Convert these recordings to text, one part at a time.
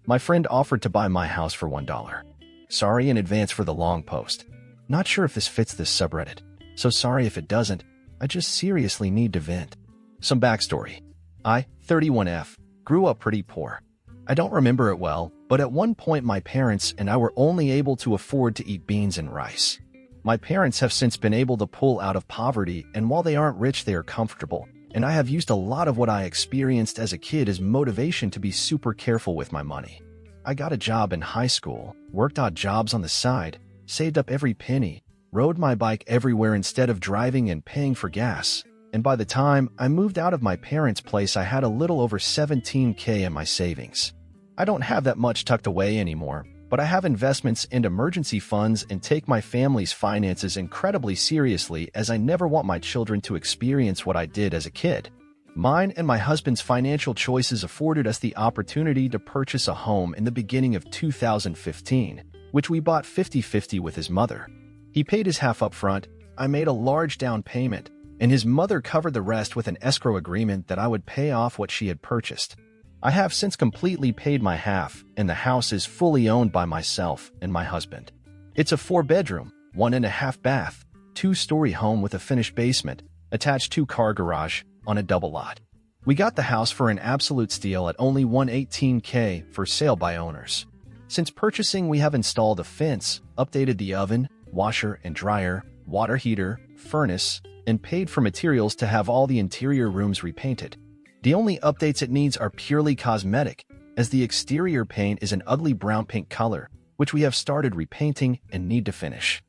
My friend offered to buy my house for $1. Sorry in advance for the long post. Not sure if this fits this subreddit, so sorry if it doesn't. I just seriously need to vent. Some backstory. I, 31F, grew up pretty poor. I don't remember it well, but at one point my parents and I were only able to afford to eat beans and rice. My parents have since been able to pull out of poverty, and while they aren't rich, they are comfortable, and I have used a lot of what I experienced as a kid as motivation to be super careful with my money. I got a job in high school, worked odd jobs on the side, saved up every penny, rode my bike everywhere instead of driving and paying for gas, and by the time I moved out of my parents' place I had a little over $17K in my savings. I don't have that much tucked away anymore, but I have investments and emergency funds and take my family's finances incredibly seriously, as I never want my children to experience what I did as a kid. Mine and my husband's financial choices afforded us the opportunity to purchase a home in the beginning of 2015, which we bought 50-50 with his mother. He paid his half up front, I made a large down payment, and his mother covered the rest with an escrow agreement that I would pay off what she had purchased. I have since completely paid my half, and the house is fully owned by myself and my husband. It's a 4-bedroom, 1.5 bath, 2-story home with a finished basement, attached 2-car garage, on a double lot. We got the house for an absolute steal at only $118K for sale by owners. Since purchasing, we have installed a fence, updated the oven, washer and dryer, water heater, furnace, and paid for materials to have all the interior rooms repainted. The only updates it needs are purely cosmetic, as the exterior paint is an ugly brown pink color, which we have started repainting and need to finish.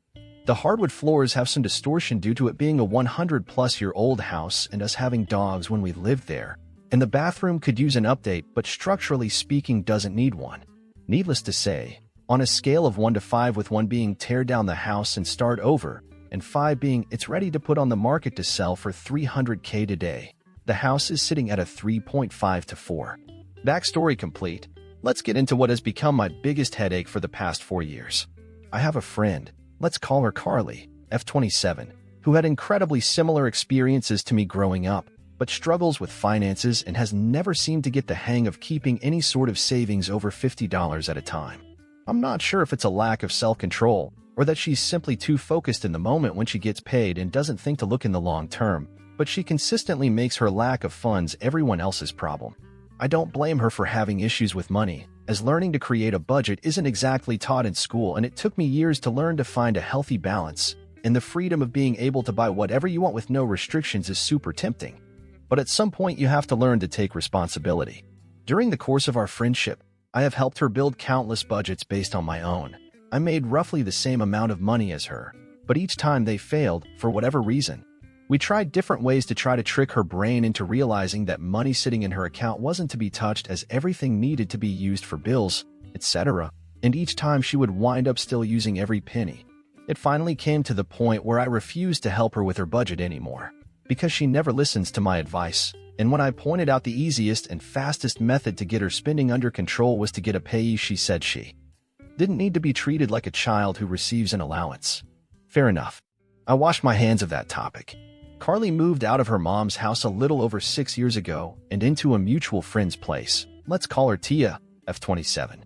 The hardwood floors have some distortion due to it being a 100-plus-year-old house and us having dogs when we lived there, and the bathroom could use an update, but structurally speaking doesn't need one. Needless to say, on a scale of 1 to 5, with 1 being tear down the house and start over, and 5 being it's ready to put on the market to sell for $300K today, the house is sitting at a 3.5 to 4. Backstory complete. Let's get into what has become my biggest headache for the past 4 years. I have a friend, let's call her Carly, F27, who had incredibly similar experiences to me growing up, but struggles with finances and has never seemed to get the hang of keeping any sort of savings over $50 at a time. I'm not sure if it's a lack of self-control, or that she's simply too focused in the moment when she gets paid and doesn't think to look in the long term, but she consistently makes her lack of funds everyone else's problem. I don't blame her for having issues with money, as learning to create a budget isn't exactly taught in school, and it took me years to learn to find a healthy balance, and the freedom of being able to buy whatever you want with no restrictions is super tempting. But at some point you have to learn to take responsibility. During the course of our friendship, I have helped her build countless budgets based on my own. I made roughly the same amount of money as her, but each time they failed, for whatever reason. We tried different ways to try to trick her brain into realizing that money sitting in her account wasn't to be touched, as everything needed to be used for bills, etc., and each time she would wind up still using every penny. It finally came to the point where I refused to help her with her budget anymore, because she never listens to my advice, and when I pointed out the easiest and fastest method to get her spending under control was to get a payee, she said she didn't need to be treated like a child who receives an allowance. Fair enough. I washed my hands of that topic. Carly moved out of her mom's house a little over 6 years ago and into a mutual friend's place. Let's call her Tia, F27.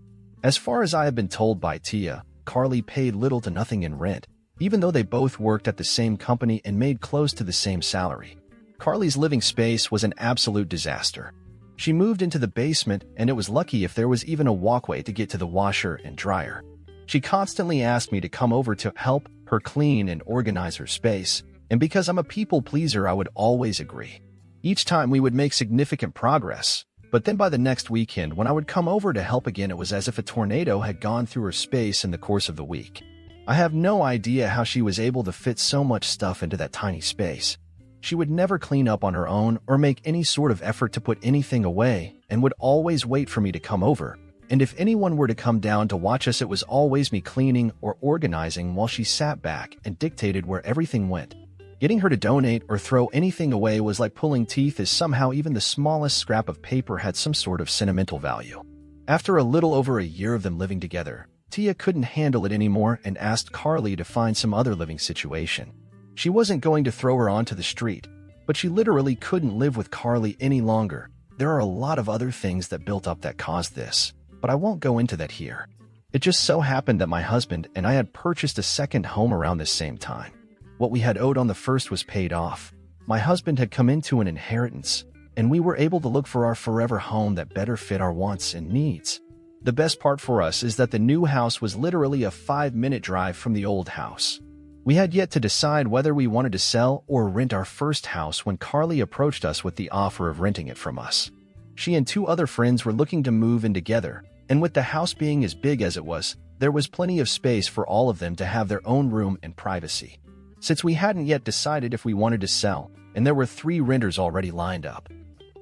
As far as I have been told by Tia, Carly paid little to nothing in rent, even though they both worked at the same company and made close to the same salary. Carly's living space was an absolute disaster. She moved into the basement, and it was lucky if there was even a walkway to get to the washer and dryer. She constantly asked me to come over to help her clean and organize her space, and because I'm a people pleaser, I would always agree. Each time we would make significant progress, but then by the next weekend when I would come over to help again, it was as if a tornado had gone through her space in the course of the week. I have no idea how she was able to fit so much stuff into that tiny space. She would never clean up on her own or make any sort of effort to put anything away, and would always wait for me to come over. And if anyone were to come down to watch us, it was always me cleaning or organizing while she sat back and dictated where everything went. Getting her to donate or throw anything away was like pulling teeth, as somehow even the smallest scrap of paper had some sort of sentimental value. After a little over a year of them living together, Tia couldn't handle it anymore and asked Carly to find some other living situation. She wasn't going to throw her onto the street, but she literally couldn't live with Carly any longer. There are a lot of other things that built up that caused this. but I won't go into that here. It just so happened that my husband and I had purchased a second home around this same time. What we had owed on the first was paid off. My husband had come into an inheritance, and we were able to look for our forever home that better fit our wants and needs. The best part for us is that the new house was literally a 5-minute drive from the old house. We had yet to decide whether we wanted to sell or rent our first house when Carly approached us with the offer of renting it from us. She and 2 other friends were looking to move in together, and with the house being as big as it was, there was plenty of space for all of them to have their own room and privacy. Since we hadn't yet decided if we wanted to sell, and there were 3 renters already lined up,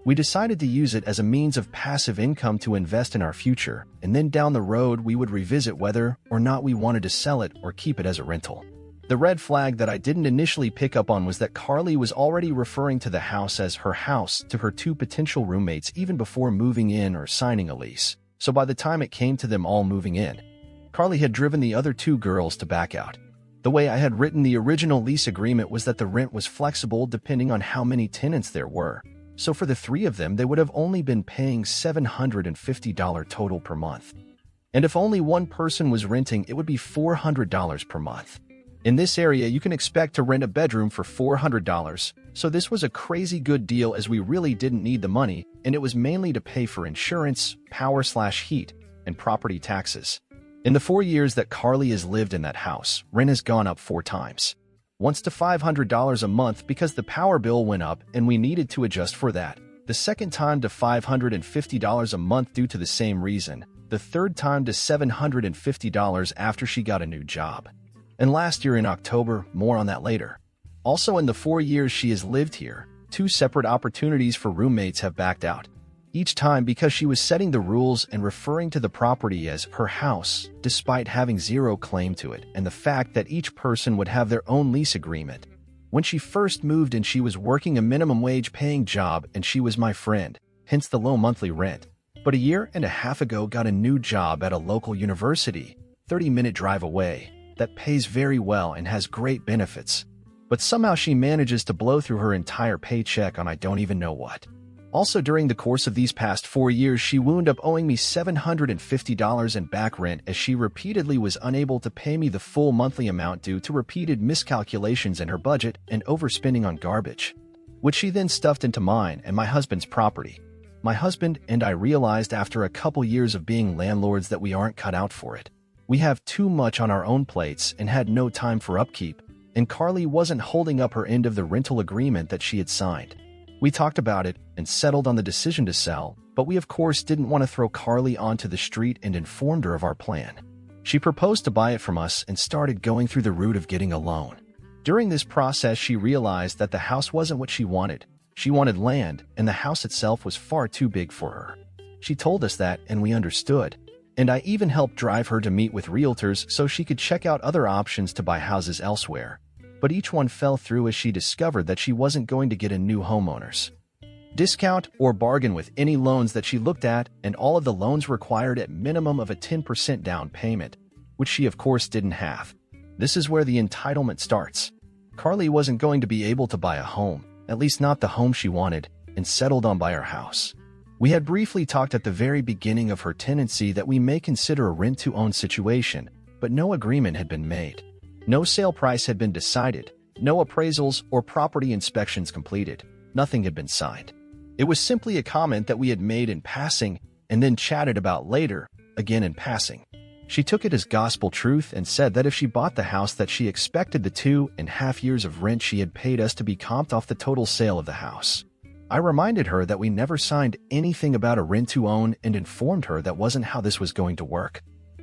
we decided to use it as a means of passive income to invest in our future, and then down the road we would revisit whether or not we wanted to sell it or keep it as a rental. The red flag that I didn't initially pick up on was that Carly was already referring to the house as her house to her 2 potential roommates even before moving in or signing a lease. So by the time it came to them all moving in, Carly had driven the other 2 girls to back out. The way I had written the original lease agreement was that the rent was flexible depending on how many tenants there were. So for the 3 of them, they would have only been paying $750 total per month. And if only one person was renting, it would be $400 per month. In this area, you can expect to rent a bedroom for $400, so this was a crazy good deal as we really didn't need the money, and it was mainly to pay for insurance, power/heat, and property taxes. In the 4 years that Carly has lived in that house, rent has gone up 4 times. Once to $500 a month because the power bill went up and we needed to adjust for that. The second time to $550 a month due to the same reason. The third time to $750 after she got a new job. And last year in October, more on that later. Also in the 4 years she has lived here, 2 separate opportunities for roommates have backed out. Each time because she was setting the rules and referring to the property as her house, despite having 0 claim to it, and the fact that each person would have their own lease agreement. When she first moved in, she was working a minimum wage paying job and she was my friend, hence the low monthly rent. But a year and a half ago got a new job at a local university, 30-minute drive away, that pays very well and has great benefits. But somehow she manages to blow through her entire paycheck on I don't even know what. Also, during the course of these past 4 years, she wound up owing me $750 in back rent as she repeatedly was unable to pay me the full monthly amount due to repeated miscalculations in her budget and overspending on garbage, which she then stuffed into mine and my husband's property. My husband and I realized after a couple years of being landlords that we aren't cut out for it. We have too much on our own plates and had no time for upkeep, and Carly wasn't holding up her end of the rental agreement that she had signed. We talked about it and settled on the decision to sell, but we of course didn't want to throw Carly onto the street and informed her of our plan. She proposed to buy it from us and started going through the route of getting a loan. During this process, she realized that the house wasn't what she wanted. She wanted land, and the house itself was far too big for her. She told us that, and we understood. And I even helped drive her to meet with realtors so she could check out other options to buy houses elsewhere. But each one fell through as she discovered that she wasn't going to get a new homeowner's discount or bargain with any loans that she looked at, and all of the loans required at minimum of a 10% down payment, which she of course didn't have. This is where the entitlement starts. Carly wasn't going to be able to buy a home, at least not the home she wanted, and settled on by our house. We had briefly talked at the very beginning of her tenancy that we may consider a rent-to-own situation, but no agreement had been made. No sale price had been decided, no appraisals or property inspections completed, nothing had been signed. It was simply a comment that we had made in passing and then chatted about later, again in passing. She took it as gospel truth and said that if she bought the house that she expected the 2.5 years of rent she had paid us to be comped off the total sale of the house. I reminded her that we never signed anything about a rent-to-own and informed her that wasn't how this was going to work.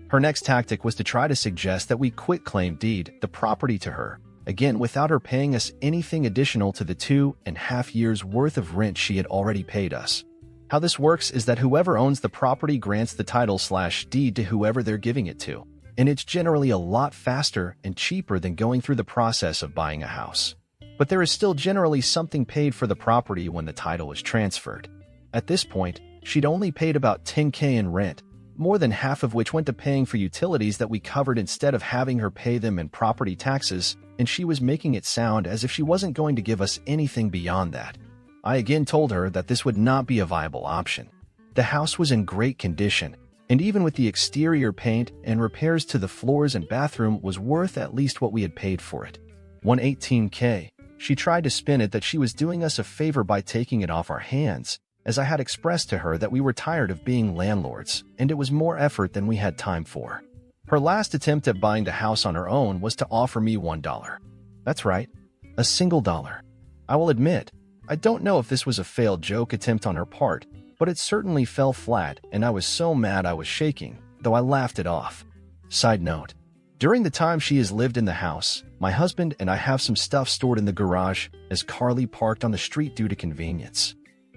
Her next tactic was to try to suggest that we quit claim deed the property to her, again without her paying us anything additional to the 2.5 years worth of rent she had already paid us. How this works is that whoever owns the property grants the title/deed to whoever they're giving it to, and it's generally a lot faster and cheaper than going through the process of buying a house. But there is still generally something paid for the property when the title is transferred. At this point, she'd only paid about $10,000 in rent, more than half of which went to paying for utilities that we covered instead of having her pay them in property taxes, and she was making it sound as if she wasn't going to give us anything beyond that. I again told her that this would not be a viable option. The house was in great condition, And even with the exterior paint and repairs to the floors and bathroom was worth at least what we had paid for it. 118K. She tried to spin it that she was doing us a favor by taking it off our hands, as I had expressed to her that we were tired of being landlords, and it was more effort than we had time for. Her last attempt at buying the house on her own was to offer me $1. That's right, a single dollar. I will admit, I don't know if this was a failed joke attempt on her part, but it certainly fell flat and I was so mad I was shaking, though I laughed it off. Side note, during the time she has lived in the house, my husband and I have some stuff stored in the garage as Carly parked on the street due to convenience.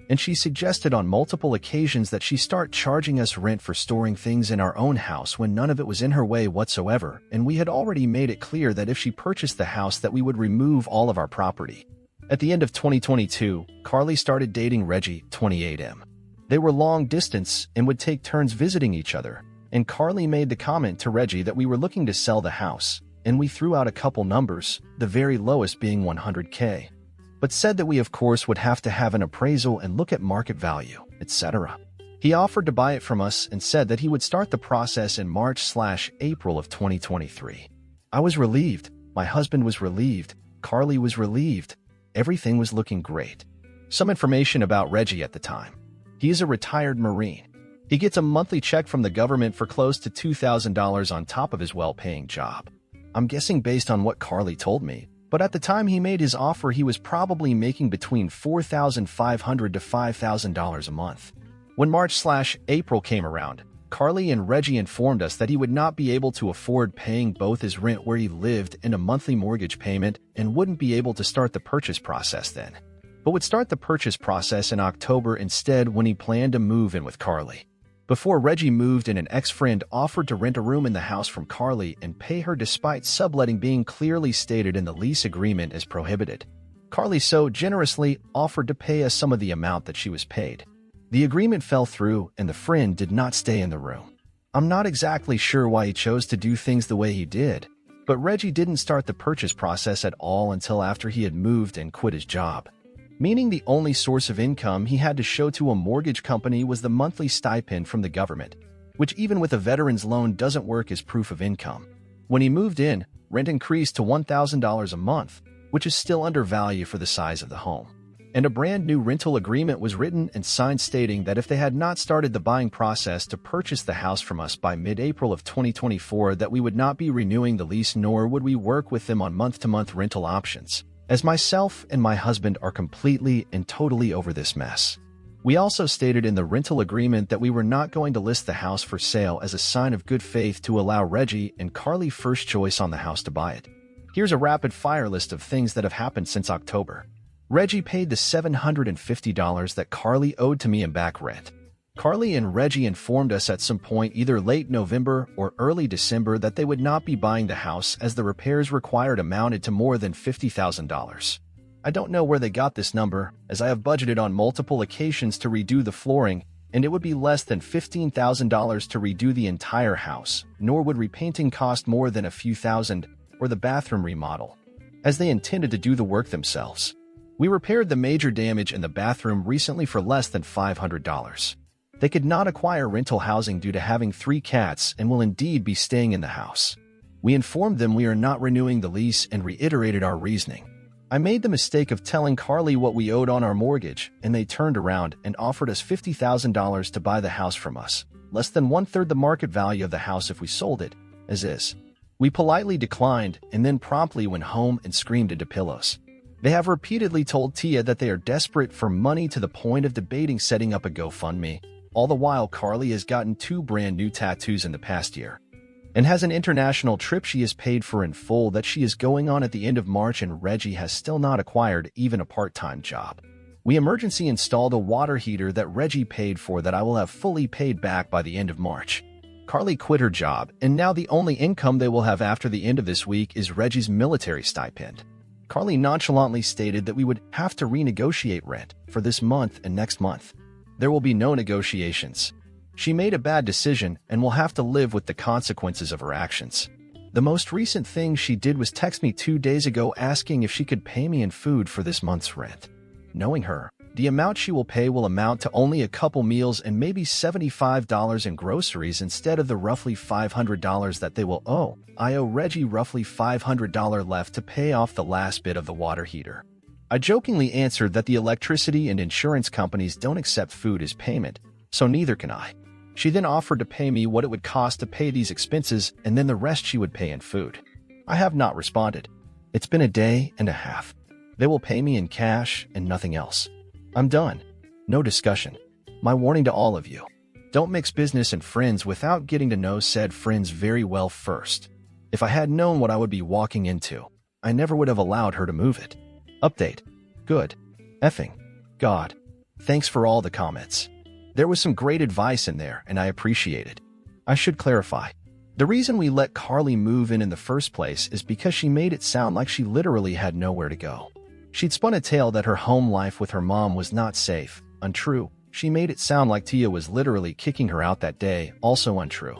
And she suggested on multiple occasions that she start charging us rent for storing things in our own house when none of it was in her way whatsoever, and we had already made it clear that if she purchased the house that we would remove all of our property. At the end of 2022, Carly started dating Reggie, 28M. They were long distance and would take turns visiting each other, and Carly made the comment to Reggie that we were looking to sell the house, and we threw out a couple numbers, the very lowest being 100K. But said that we of course would have to have an appraisal and look at market value, etc. He offered to buy it from us and said that he would start the process in March/April of 2023. I was relieved, my husband was relieved, Carly was relieved. Everything was looking great. Some information about Reggie at the time. He is a retired Marine. He gets a monthly check from the government for close to $2,000 on top of his well-paying job. I'm guessing based on what Carly told me, but at the time he made his offer he was probably making between $4,500 to $5,000 a month. When March/April came around, Carly and Reggie informed us that he would not be able to afford paying both his rent where he lived and a monthly mortgage payment and wouldn't be able to start the purchase process then, but would start the purchase process in October instead when he planned to move in with Carly. Before Reggie moved in, an ex-friend offered to rent a room in the house from Carly and pay her despite subletting being clearly stated in the lease agreement as prohibited. Carly so generously offered to pay us some of the amount that she was paid. The agreement fell through and the friend did not stay in the room. I'm not exactly sure why he chose to do things the way he did, but Reggie didn't start the purchase process at all until after he had moved and quit his job. Meaning the only source of income he had to show to a mortgage company was the monthly stipend from the government, which even with a veteran's loan doesn't work as proof of income. When he moved in, rent increased to $1,000 a month, which is still under value for the size of the home. And a brand new rental agreement was written and signed stating that if they had not started the buying process to purchase the house from us by mid-April of 2024, that we would not be renewing the lease nor would we work with them on month-to-month rental options, as myself and my husband are completely and totally over this mess. We also stated in the rental agreement that we were not going to list the house for sale as a sign of good faith to allow Reggie and Carly first choice on the house to buy it. Here's a rapid-fire list of things that have happened since October. Reggie paid the $750 that Carly owed to me in back rent. Carly and Reggie informed us at some point either late November or early December that they would not be buying the house as the repairs required amounted to more than $50,000. I don't know where they got this number, as I have budgeted on multiple occasions to redo the flooring, and it would be less than $15,000 to redo the entire house, nor would repainting cost more than a few thousand, or the bathroom remodel, as they intended to do the work themselves. We repaired the major damage in the bathroom recently for less than $500. They could not acquire rental housing due to having 3 cats and will indeed be staying in the house. We informed them we are not renewing the lease and reiterated our reasoning. I made the mistake of telling Carly what we owed on our mortgage, and they turned around and offered us $50,000 to buy the house from us, less than 1/3 the market value of the house if we sold it, as is. We politely declined and then promptly went home and screamed into pillows. They have repeatedly told Tia that they are desperate for money to the point of debating setting up a GoFundMe. All the while, Carly has gotten 2 brand new tattoos in the past year and has an international trip she has paid for in full that she is going on at the end of March, and Reggie has still not acquired even a part-time job. We emergency installed a water heater that Reggie paid for that I will have fully paid back by the end of March. Carly quit her job, and now the only income they will have after the end of this week is Reggie's military stipend. Carly nonchalantly stated that we would have to renegotiate rent for this month and next month. There will be no negotiations. She made a bad decision and will have to live with the consequences of her actions. The most recent thing she did was text me 2 days ago asking if she could pay me in food for this month's rent. Knowing her, The amount she will pay will amount to only a couple meals and maybe $75 in groceries instead of the roughly $500 that they will owe. I owe Reggie roughly $500 left to pay off the last bit of the water heater. I jokingly answered that the electricity and insurance companies don't accept food as payment, so neither can I. She then offered to pay me what it would cost to pay these expenses, and then the rest she would pay in food. I have not responded. It's been a day and a half. They will pay me in cash and nothing else. I'm done. No discussion. My warning to all of you. Don't mix business and friends without getting to know said friends very well first. If I had known what I would be walking into, I never would have allowed her to move it. Update. Good. Effing. God. Thanks for all the comments. There was some great advice in there, and I appreciate it. I should clarify. The reason we let Carly move in the first place is because she made it sound like she literally had nowhere to go. She'd spun a tale that her home life with her mom was not safe. Untrue. She made it sound like Tia was literally kicking her out that day. Also untrue.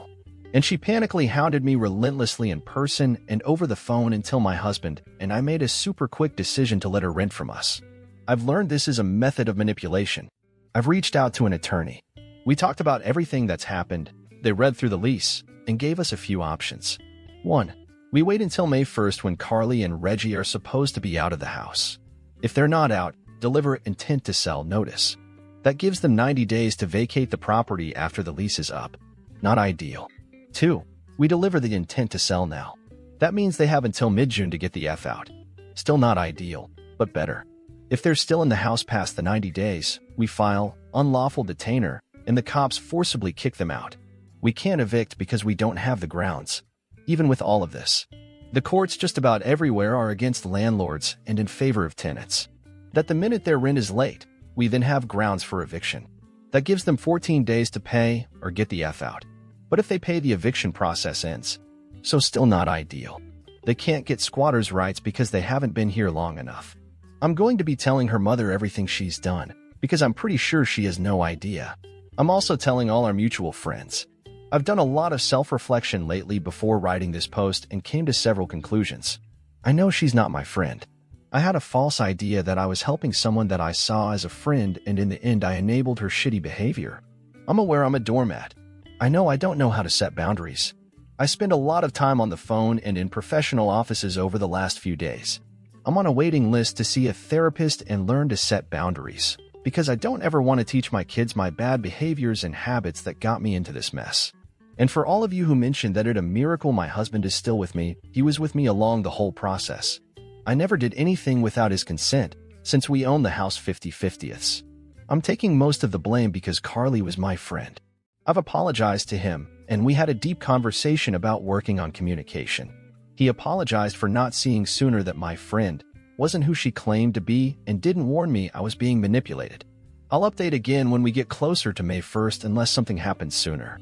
And she panically hounded me relentlessly in person and over the phone until my husband and I made a super quick decision to let her rent from us. I've learned this is a method of manipulation. I've reached out to an attorney. We talked about everything that's happened. They read through the lease and gave us a few options. 1. We wait until May 1st when Carly and Reggie are supposed to be out of the house. If they're not out, deliver intent to sell notice. That gives them 90 days to vacate the property after the lease is up. Not ideal. 2. We deliver the intent to sell now. That means they have until mid-June to get the F out. Still not ideal, but better. If they're still in the house past the 90 days, we file unlawful detainer and the cops forcibly kick them out. We can't evict because we don't have the grounds. Even with all of this, the courts just about everywhere are against landlords and in favor of tenants. That the minute their rent is late, we then have grounds for eviction. That gives them 14 days to pay or get the F out. But if they pay, the eviction process ends. So still not ideal. They can't get squatters' rights because they haven't been here long enough. I'm going to be telling her mother everything she's done, because I'm pretty sure she has no idea. I'm also telling all our mutual friends. I've done a lot of self-reflection lately before writing this post and came to several conclusions. I know she's not my friend. I had a false idea that I was helping someone that I saw as a friend, and in the end I enabled her shitty behavior. I'm aware I'm a doormat. I know I don't know how to set boundaries. I spend a lot of time on the phone and in professional offices over the last few days. I'm on a waiting list to see a therapist and learn to set boundaries, because I don't ever want to teach my kids my bad behaviors and habits that got me into this mess. And for all of you who mentioned that it's a miracle my husband is still with me, he was with me along the whole process. I never did anything without his consent, since we own the house 50/50ths. I'm taking most of the blame because Carly was my friend. I've apologized to him, and we had a deep conversation about working on communication. He apologized for not seeing sooner that my friend wasn't who she claimed to be and didn't warn me I was being manipulated. I'll update again when we get closer to May 1st unless something happens sooner.